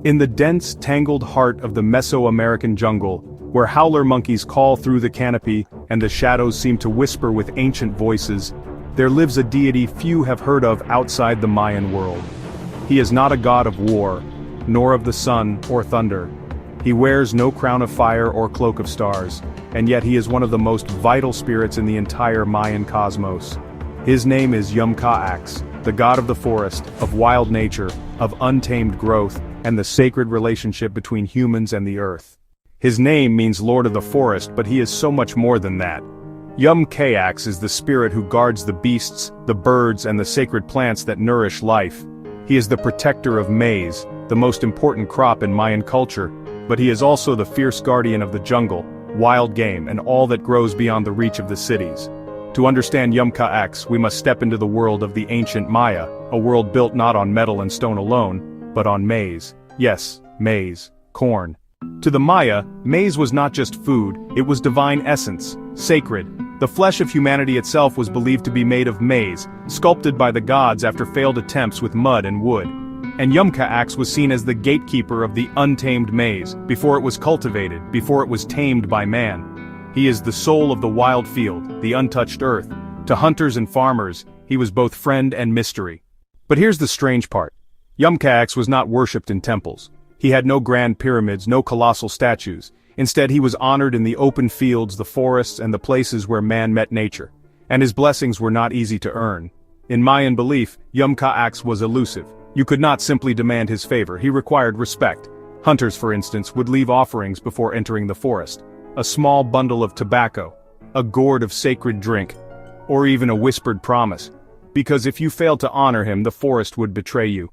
In the dense, tangled heart of the Mesoamerican jungle, where howler monkeys call through the canopy and the shadows seem to whisper with ancient voices, there lives a deity few have heard of outside the Mayan world. He is not a god of war, nor of the sun or thunder. He wears no crown of fire or cloak of stars, and yet he is one of the most vital spirits in the entire Mayan cosmos. His name is Yum Kaax, the god of the forest, of wild nature, of untamed growth, and the sacred relationship between humans and the earth. His name means Lord of the Forest, but he is so much more than that. Yum Kaax is the spirit who guards the beasts, the birds, and the sacred plants that nourish life. He is the protector of maize, the most important crop in Mayan culture, but he is also the fierce guardian of the jungle, wild game, and all that grows beyond the reach of the cities. To understand Yum Kaax, we must step into the world of the ancient Maya, a world built not on metal and stone alone, but on maize. Yes, maize, corn. To the Maya, maize was not just food, it was divine essence, sacred. The flesh of humanity itself was believed to be made of maize, sculpted by the gods after failed attempts with mud and wood. And Yum Kaax was seen as the gatekeeper of the untamed maize, before it was cultivated, before it was tamed by man. He is the soul of the wild field, the untouched earth. To hunters and farmers, he was both friend and mystery. But here's the strange part. Yum Kaax was not worshipped in temples. He had no grand pyramids, no colossal statues. Instead, he was honored in the open fields, the forests, and the places where man met nature. And his blessings were not easy to earn. In Mayan belief, Yum Kaax was elusive. You could not simply demand his favor, he required respect. Hunters, for instance, would leave offerings before entering the forest. A small bundle of tobacco, a gourd of sacred drink, or even a whispered promise. Because if you failed to honor him, the forest would betray you.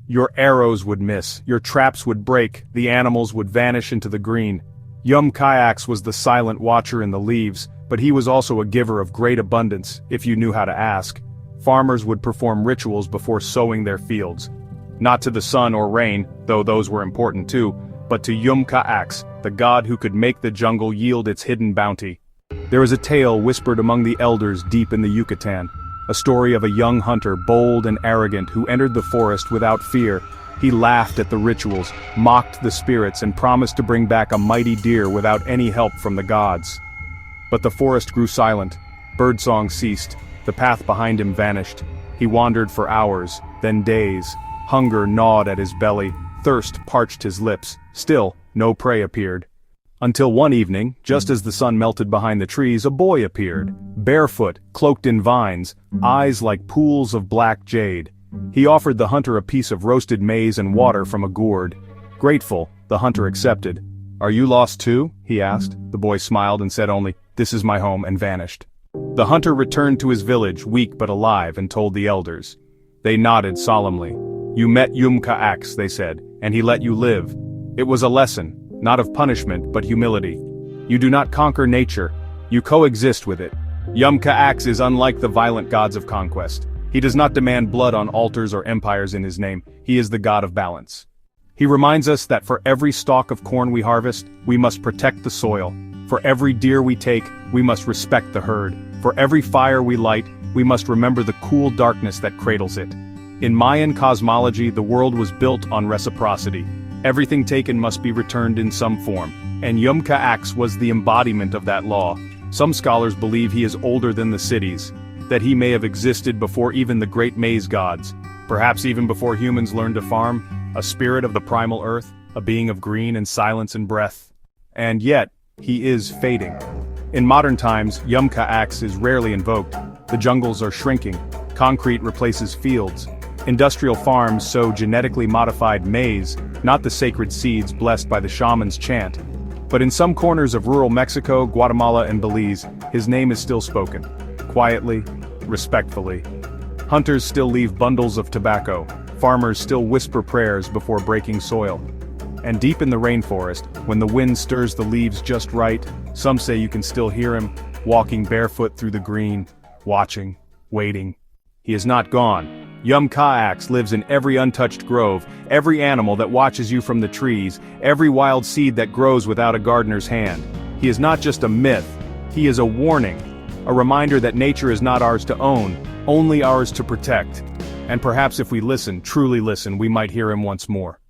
Your arrows would miss, your traps would break, the animals would vanish into the green. Yum Kaax was the silent watcher in the leaves, but he was also a giver of great abundance, if you knew how to ask. Farmers would perform rituals before sowing their fields. Not to the sun or rain, though those were important too, but to Yum Kaax, the god who could make the jungle yield its hidden bounty. There is a tale whispered among the elders deep in the Yucatan. A story of a young hunter, bold and arrogant, who entered the forest without fear. He laughed at the rituals, mocked the spirits, and promised to bring back a mighty deer without any help from the gods. But the forest grew silent. Birdsong ceased. The path behind him vanished. He wandered for hours, then days. Hunger gnawed at his belly. Thirst parched his lips. Still, no prey appeared. Until one evening, just as the sun melted behind the trees, a boy appeared. Barefoot, cloaked in vines, eyes like pools of black jade. He offered the hunter a piece of roasted maize and water from a gourd. Grateful, the hunter accepted. "Are you lost too?" he asked. The boy smiled and said only, "This is my home," and vanished. The hunter returned to his village, weak but alive, and told the elders. They nodded solemnly. "You met Yum Kaax," they said, "and he let you live. It was a lesson, not of punishment but humility. You do not conquer nature, you coexist with it. Yum Kaax is unlike the violent gods of conquest. He does not demand blood on altars or empires in his name, he is the god of balance. He reminds us that for every stalk of corn we harvest, we must protect the soil. For every deer we take, we must respect the herd. For every fire we light, we must remember the cool darkness that cradles it. In Mayan cosmology, the world was built on reciprocity. Everything taken must be returned in some form, and Yum Kaax was the embodiment of that law. Some scholars believe he is older than the cities, that he may have existed before even the great maize gods, perhaps even before humans learned to farm, a spirit of the primal earth, a being of green and silence and breath. And yet, he is fading. In modern times, Yum Kaax is rarely invoked. The jungles are shrinking, concrete replaces fields. Industrial farms sow genetically modified maize, not the sacred seeds blessed by the shaman's chant. But in some corners of rural Mexico, Guatemala, and Belize, his name is still spoken. Quietly, respectfully. Hunters still leave bundles of tobacco. Farmers still whisper prayers before breaking soil. And deep in the rainforest, when the wind stirs the leaves just right, some say you can still hear him, walking barefoot through the green, watching, waiting. He is not gone. Yum Kaax lives in every untouched grove, every animal that watches you from the trees, every wild seed that grows without a gardener's hand. He is not just a myth, he is a warning, a reminder that nature is not ours to own, only ours to protect. And perhaps if we listen, truly listen, we might hear him once more.